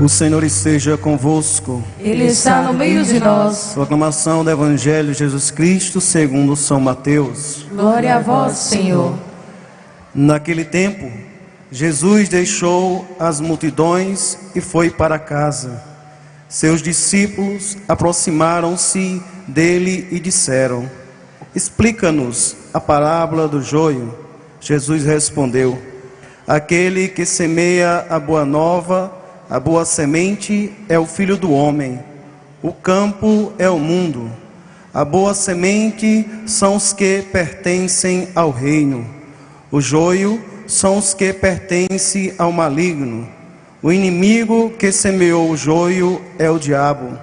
O Senhor esteja convosco. Ele está no meio de nós. Proclamação do Evangelho de Jesus Cristo segundo São Mateus. Glória a vós, Senhor. Naquele tempo, Jesus deixou as multidões e foi para casa. Seus discípulos aproximaram-se dele e disseram: Explica-nos a parábola do joio. Jesus respondeu: Aquele que semeia a boa nova, a boa semente é o Filho do Homem. O campo é o mundo. A boa semente são os que pertencem ao reino. O joio são os que pertencem ao maligno. O inimigo que semeou o joio é o diabo.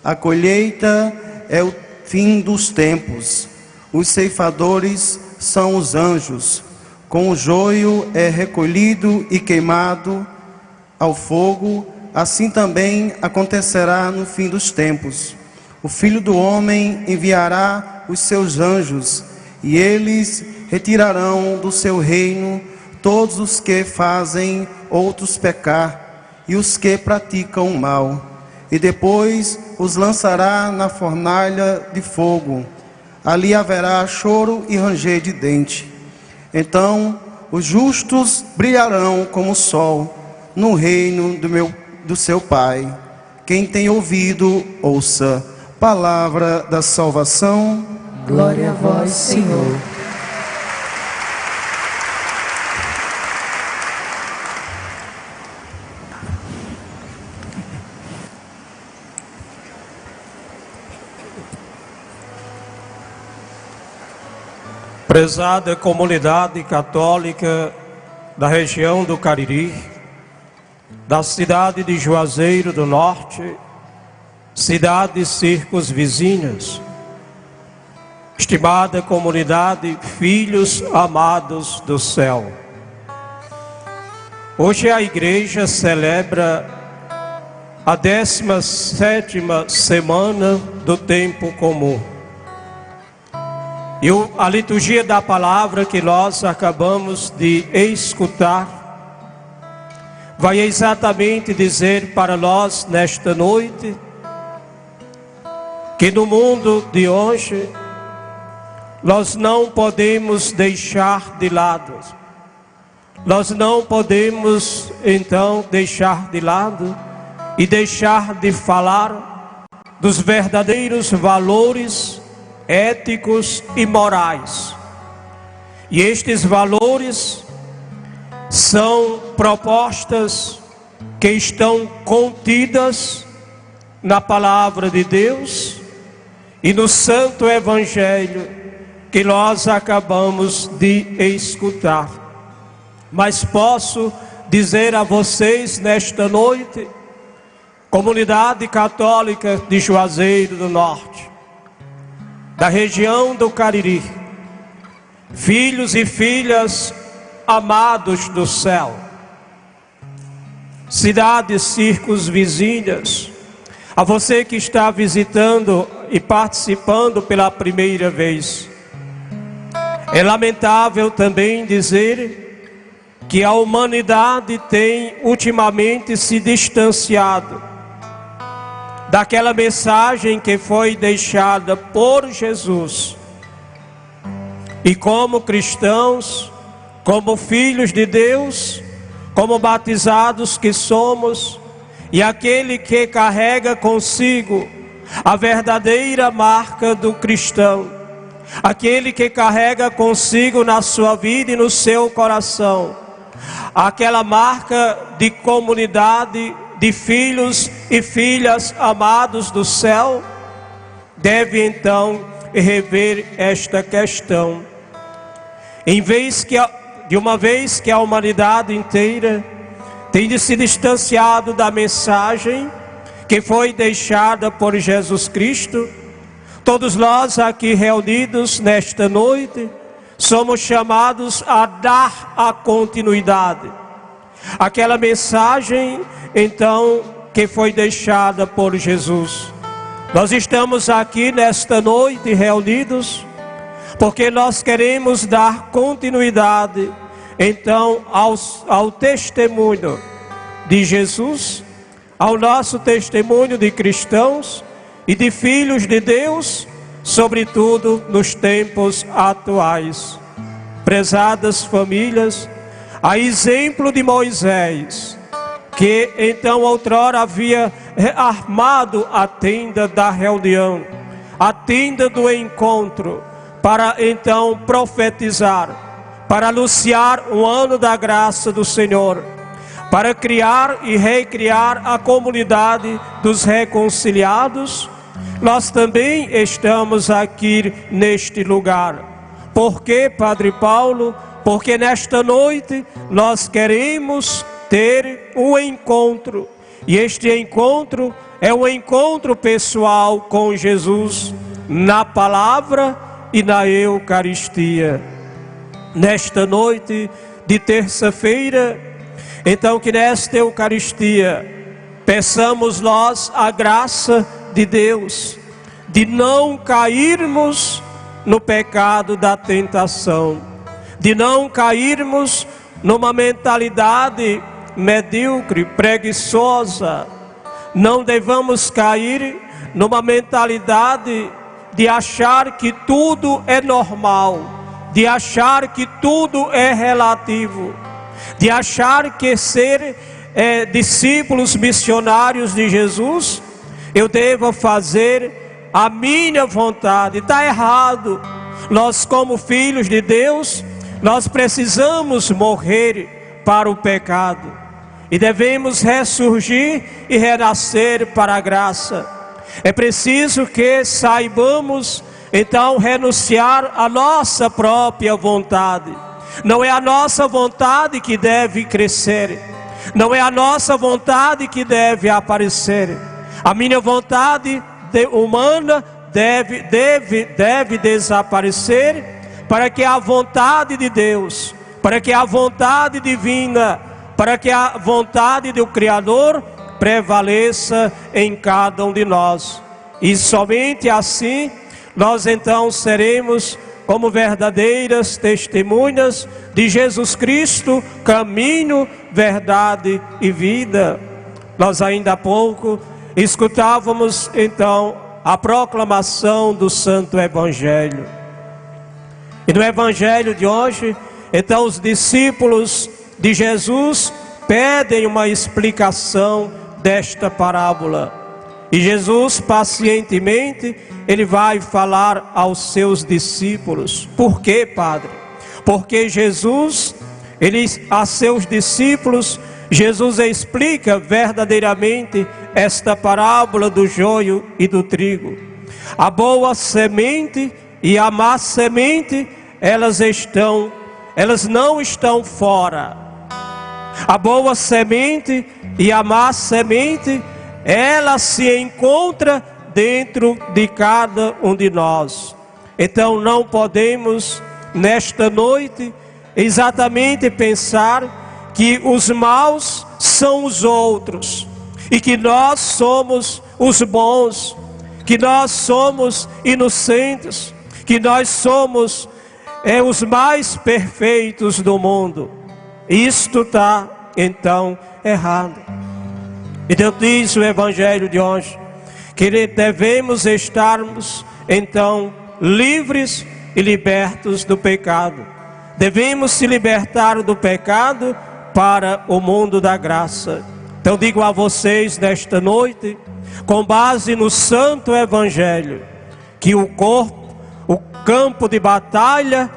A colheita é o fim dos tempos. Os ceifadores são os anjos. Com o joio é recolhido e queimado ao fogo, assim também acontecerá no fim dos tempos. O Filho do Homem enviará os seus anjos, e eles retirarão do seu reino todos os que fazem outros pecar, e os que praticam o mal, e depois os lançará na fornalha de fogo. Ali haverá choro e ranger de dente. Então os justos brilharão como o sol no reino do seu Pai. Quem tem ouvido, ouça. Palavra da salvação. Glória a vós, Senhor. Prezada comunidade católica da região do Cariri, da cidade de Juazeiro do Norte, cidades circunvizinhas, estimada comunidade, filhos amados do céu. Hoje a igreja celebra a 17ª semana do tempo comum. E a liturgia da palavra que nós acabamos de escutar vai exatamente dizer para nós nesta noite que no mundo de hoje nós não podemos deixar de lado, nós não podemos então deixar de lado e deixar de falar dos verdadeiros valores éticos e morais. E estes valores são propostas que estão contidas na palavra de Deus e no Santo Evangelho que nós acabamos de escutar. Mas posso dizer a vocês nesta noite, comunidade católica de Juazeiro do Norte, da região do Cariri, filhos e filhas amados do céu, cidades circunvizinhas, a você que está visitando e participando pela primeira vez, é lamentável também dizer que a humanidade tem ultimamente se distanciado daquela mensagem que foi deixada por Jesus. E como cristãos, como filhos de Deus, como batizados que somos, e aquele que carrega consigo a verdadeira marca do cristão, aquele que carrega consigo na sua vida e no seu coração, aquela marca de comunidade, de filhos e filhas amados do céu, deve então rever esta questão. De uma vez que a humanidade inteira tem se distanciado da mensagem que foi deixada por Jesus Cristo, todos nós aqui reunidos nesta noite somos chamados a dar a continuidade aquela mensagem então que foi deixada por Jesus. Nós estamos aqui nesta noite reunidos porque nós queremos dar continuidade então ao testemunho de Jesus, ao nosso testemunho de cristãos e de filhos de Deus, sobretudo nos tempos atuais. Prezadas famílias, a exemplo de Moisés, que então outrora havia armado a tenda da reunião, a tenda do encontro, para então profetizar, para anunciar o ano da graça do Senhor, para criar e recriar a comunidade dos reconciliados. Nós também estamos aqui neste lugar. Por que, Padre Paulo? Porque nesta noite nós queremos ter um encontro, e este encontro é um encontro pessoal com Jesus, na palavra e na Eucaristia. Nesta noite de terça-feira, então que nesta Eucaristia peçamos nós a graça de Deus, de não cairmos no pecado da tentação, de não cairmos numa mentalidade medíocre, preguiçosa. Não devemos cair numa mentalidade de achar que tudo é normal, de achar que tudo é relativo, de achar que ser discípulos missionários de Jesus, eu devo fazer a minha vontade. Está errado. Nós, como filhos de Deus, nós precisamos morrer para o pecado e devemos ressurgir e renascer para a graça. É preciso que saibamos então renunciar à nossa própria vontade. Não é a nossa vontade que deve crescer, não é a nossa vontade que deve aparecer. A minha vontade humana deve desaparecer, para que a vontade de Deus, para que a vontade divina, para que a vontade do Criador prevaleça em cada um de nós. E somente assim nós então seremos como verdadeiras testemunhas de Jesus Cristo, caminho, verdade e vida. Nós ainda há pouco escutávamos então a proclamação do Santo Evangelho. E no Evangelho de hoje, então os discípulos de Jesus pedem uma explicação desta parábola. E Jesus pacientemente, ele vai falar aos seus discípulos. Por quê, Padre? Porque Jesus, a seus discípulos, Jesus explica verdadeiramente esta parábola do joio e do trigo. A boa semente e a má semente, elas não estão fora. A boa semente e a má semente, ela se encontra dentro de cada um de nós. Então não podemos nesta noite exatamente pensar que os maus são os outros e que nós somos os bons, que nós somos inocentes, que nós somos os mais perfeitos do mundo. Isto está então errado. Então diz o Evangelho de hoje que devemos estarmos então livres e libertos do pecado. Devemos se libertar do pecado para o mundo da graça. Então digo a vocês nesta noite, com base no Santo Evangelho, que o campo de batalha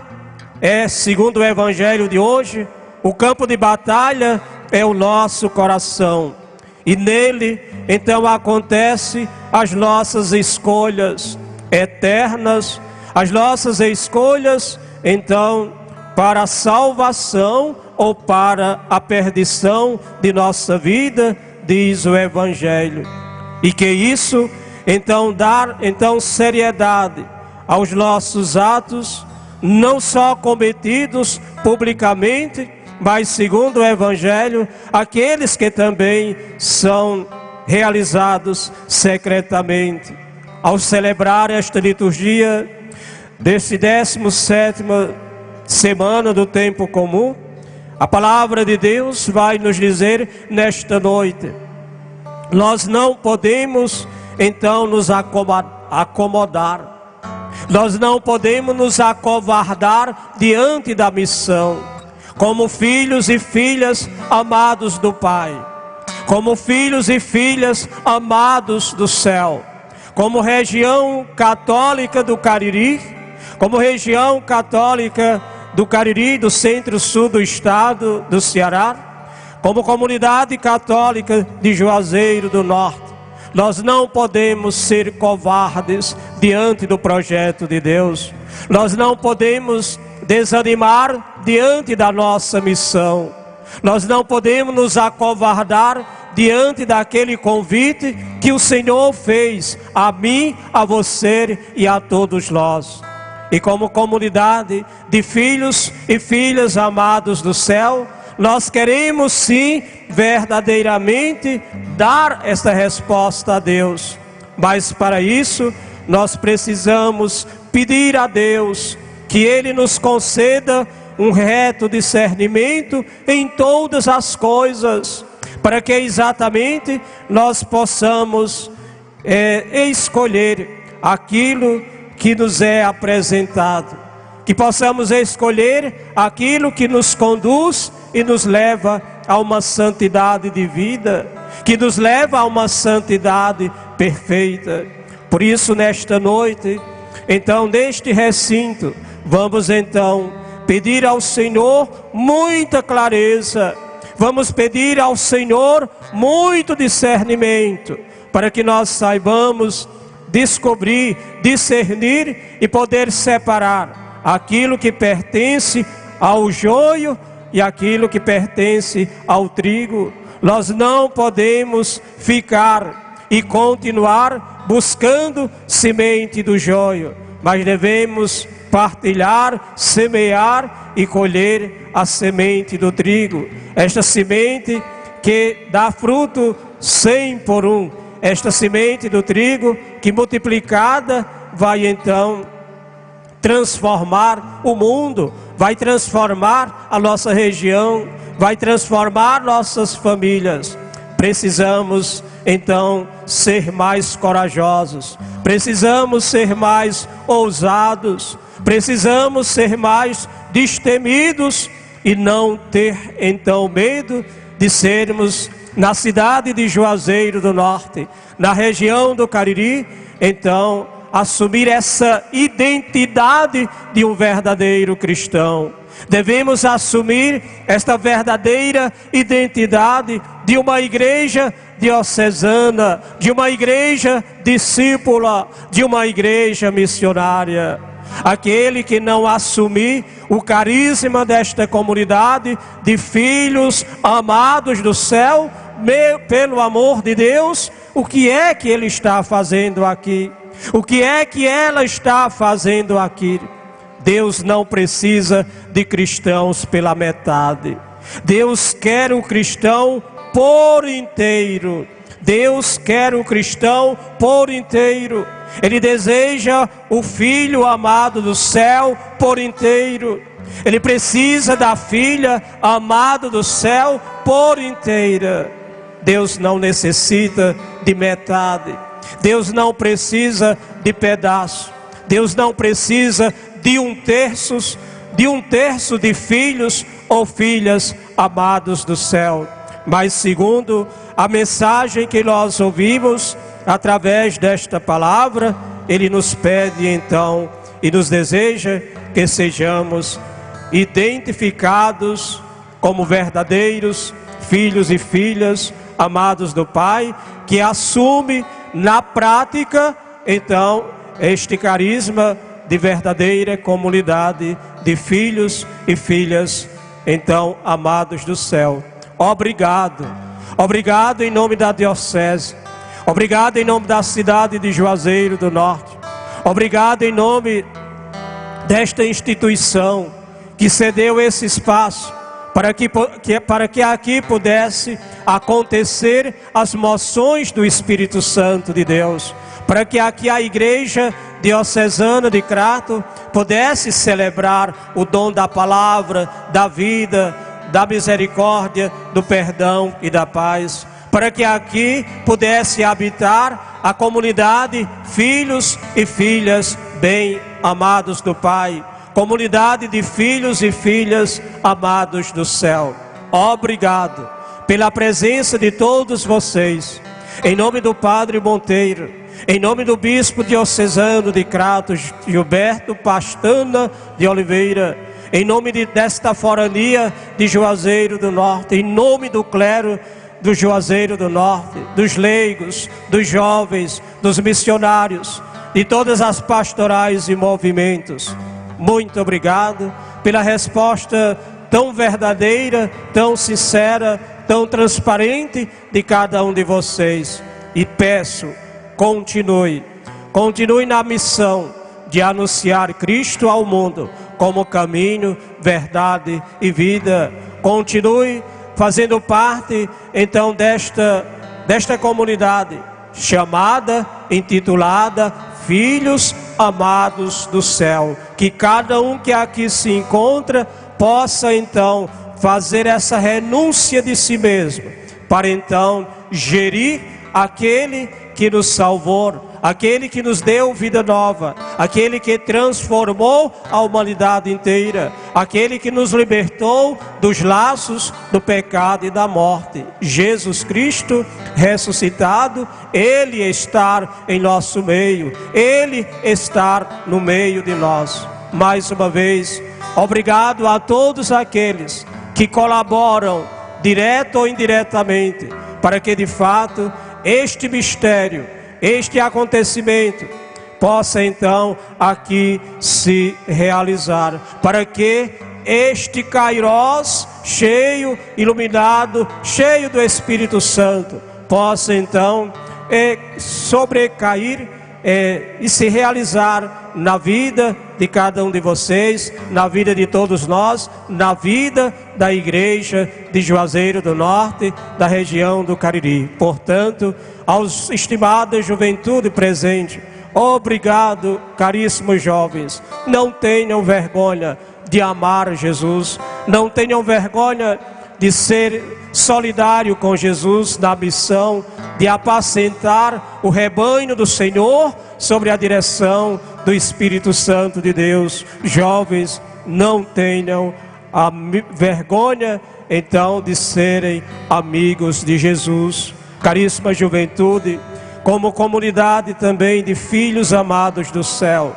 segundo o Evangelho de hoje, o campo de batalha é o nosso coração. E nele, então, acontecem as nossas escolhas eternas, as nossas escolhas, então, para a salvação ou para a perdição de nossa vida, diz o Evangelho. E que isso, então, dar seriedade aos nossos atos, não só cometidos publicamente, mas segundo o Evangelho, aqueles que também são realizados secretamente. Ao celebrar esta liturgia desse 17ª semana do tempo comum, a palavra de Deus vai nos dizer nesta noite nós não podemos então nos acomodar. Nós não podemos nos acovardar diante da missão. Como filhos e filhas amados do Pai, como filhos e filhas amados do céu, como região católica do Cariri, como região católica do Cariri, do centro-sul do estado do Ceará, como comunidade católica de Juazeiro do Norte, nós não podemos ser covardes diante do projeto de Deus. Nós não podemos desanimar diante da nossa missão. Nós não podemos nos acovardar diante daquele convite que o Senhor fez a mim, a você e a todos nós. E como comunidade de filhos e filhas amados do céu, nós queremos sim, verdadeiramente, dar esta resposta a Deus. Mas para isso, nós precisamos pedir a Deus que Ele nos conceda um reto discernimento em todas as coisas, para que exatamente nós possamos escolher aquilo que nos é apresentado, que possamos escolher aquilo que nos conduz e nos leva a uma santidade de vida, que nos leva a uma santidade perfeita. Por isso, nesta noite, então, neste recinto, vamos então pedir ao Senhor muita clareza, vamos pedir ao Senhor muito discernimento, para que nós saibamos descobrir, discernir e poder separar aquilo que pertence ao joio e aquilo que pertence ao trigo. Nós não podemos ficar e continuar buscando semente do joio, mas devemos partilhar, semear e colher a semente do trigo. Esta semente que dá fruto 100 por 1. Esta semente do trigo que multiplicada vai então transformar o mundo, vai transformar a nossa região, vai transformar nossas famílias. Precisamos então ser mais corajosos, precisamos ser mais ousados, precisamos ser mais destemidos e não ter então medo de sermos na cidade de Juazeiro do Norte, na região do Cariri, então assumir essa identidade de um verdadeiro cristão. Devemos assumir esta verdadeira identidade de uma igreja diocesana, de uma igreja discípula, de uma igreja missionária. Aquele que não assumir o carisma desta comunidade de filhos amados do céu, pelo amor de Deus, o que é que ele está fazendo aqui? O que é que ela está fazendo aqui? Deus não precisa de cristãos pela metade. Deus quer o cristão por inteiro. Deus quer o cristão por inteiro. Ele deseja o Filho amado do céu por inteiro. Ele precisa da filha amada do céu por inteira. Deus não necessita de metade. Deus não precisa de pedaço. Deus não precisa de um terço de filhos ou filhas amados do céu. Mas segundo a mensagem que nós ouvimos através desta palavra, Ele nos pede então e nos deseja que sejamos identificados como verdadeiros filhos e filhas amados do Pai, que assume na prática então este carisma de verdadeira comunidade de filhos e filhas então amados do céu. Obrigado, obrigado em nome da diocese, obrigado em nome da cidade de Juazeiro do Norte, obrigado em nome desta instituição que cedeu esse espaço para que aqui pudesse acontecer as moções do Espírito Santo de Deus, para que aqui a igreja diocesana de Crato pudesse celebrar o dom da palavra, da vida, da misericórdia, do perdão e da paz. para que aqui pudesse habitar a comunidade, filhos e filhas bem amados do Pai, comunidade de filhos e filhas amados do céu. Obrigado pela presença de todos vocês. Em nome do Padre Monteiro, em nome do Bispo diocesano de Cratos, Gilberto Pastana de Oliveira, em nome desta forania de Juazeiro do Norte, em nome do clero do Juazeiro do Norte, dos leigos, dos jovens, dos missionários, de todas as pastorais e movimentos, muito obrigado pela resposta tão verdadeira, tão sincera, tão transparente de cada um de vocês. E peço, continue na missão de anunciar Cristo ao mundo como caminho, verdade e vida. Continue fazendo parte então desta comunidade chamada, intitulada Filhos Amados do Céu. Que cada um que aqui se encontra possa então fazer essa renúncia de si mesmo, para então gerir aquele que nos salvou, aquele que nos deu vida nova, aquele que transformou a humanidade inteira, aquele que nos libertou dos laços do pecado e da morte. Jesus Cristo ressuscitado, Ele estar em nosso meio, Ele estar no meio de nós. Mais uma vez, obrigado a todos aqueles que colaboram, direto ou indiretamente, para que de fato este mistério, este acontecimento possa então aqui se realizar, para que este Kairós cheio, iluminado, cheio do Espírito Santo, possa então sobrecair e se realizar na vida de cada um de vocês, na vida de todos nós, na vida da Igreja de Juazeiro do Norte, da região do Cariri. Portanto, aos estimados juventude presente, obrigado, caríssimos jovens. Não tenham vergonha de amar Jesus, não tenham vergonha de ser solidário com Jesus na missão de apacentar o rebanho do Senhor sobre a direção do Espírito Santo de Deus. Jovens, não tenham a vergonha então de serem amigos de Jesus. Caríssima juventude, como comunidade também de filhos amados do céu,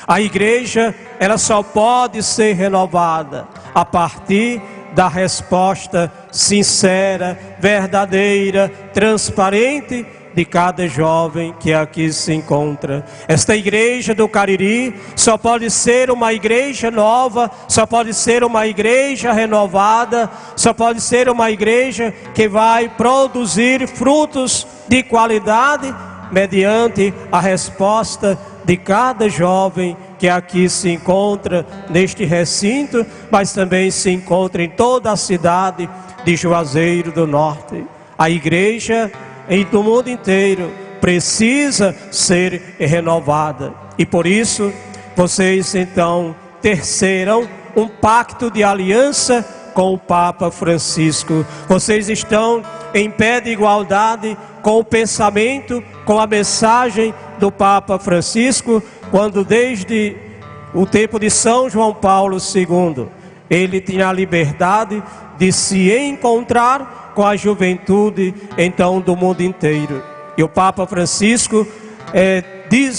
a igreja, ela só pode ser renovada a partir da resposta sincera, verdadeira, transparente de cada jovem que aqui se encontra. Esta igreja do Cariri só pode ser uma igreja nova, só pode ser uma igreja renovada, só pode ser uma igreja que vai produzir frutos de qualidade mediante a resposta de cada jovem que aqui se encontra neste recinto, mas também se encontra em toda a cidade de Juazeiro do Norte. A igreja do mundo inteiro precisa ser renovada, e por isso vocês então terceram um pacto de aliança com o Papa Francisco. Vocês estão em pé de igualdade com o pensamento, com a mensagem do Papa Francisco, quando desde o tempo de São João Paulo II, ele tinha a liberdade de se encontrar com a juventude então do mundo inteiro. E o Papa Francisco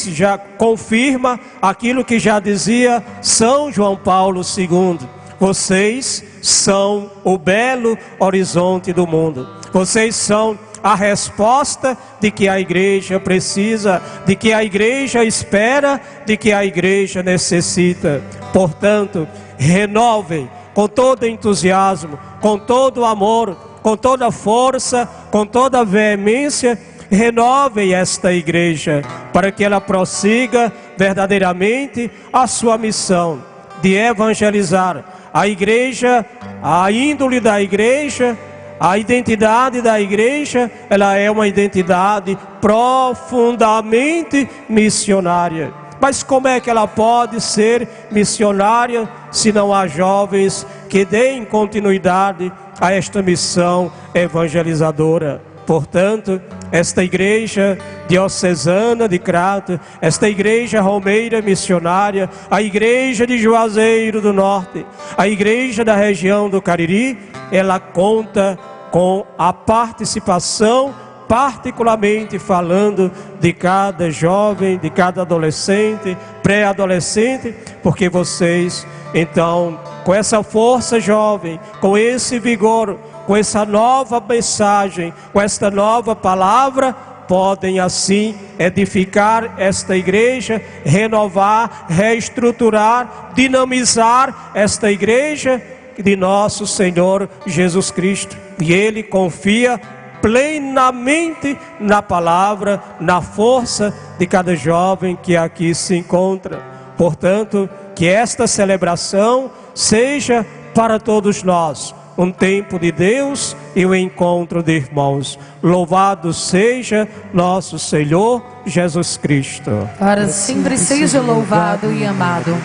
já confirma aquilo que já dizia São João Paulo II: vocês são o belo horizonte do mundo, vocês são a resposta de que a igreja precisa, de que a igreja espera, de que a igreja necessita. Portanto, renovem com todo entusiasmo, com todo amor, com toda força, com toda veemência, renovem esta igreja, para que ela prossiga verdadeiramente a sua missão de evangelizar a igreja, a índole da igreja. A identidade da igreja, ela é uma identidade profundamente missionária. Mas como é que ela pode ser missionária se não há jovens que deem continuidade a esta missão evangelizadora. Portanto, esta igreja diocesana de Crato, esta igreja romeira missionária, a igreja de Juazeiro do Norte, a igreja da região do Cariri, ela conta com a participação, particularmente falando de cada jovem, de cada adolescente, pré-adolescente, porque vocês, então, com essa força jovem, com esse vigor, com essa nova mensagem, com esta nova palavra, podem assim edificar esta igreja, renovar, reestruturar, dinamizar esta igreja de nosso Senhor Jesus Cristo. E Ele confia plenamente na palavra, na força de cada jovem que aqui se encontra. Portanto, que esta celebração seja para todos nós um tempo de Deus e um encontro de irmãos. Louvado seja nosso Senhor Jesus Cristo. Para sempre seja louvado e amado.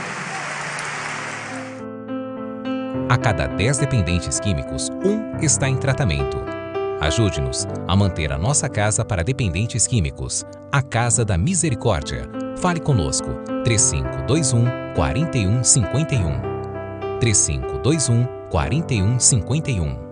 A cada 10 dependentes químicos, 1 está em tratamento. Ajude-nos a manter a nossa casa para dependentes químicos, a Casa da Misericórdia. Fale conosco, 3521-4151. 3521-4151.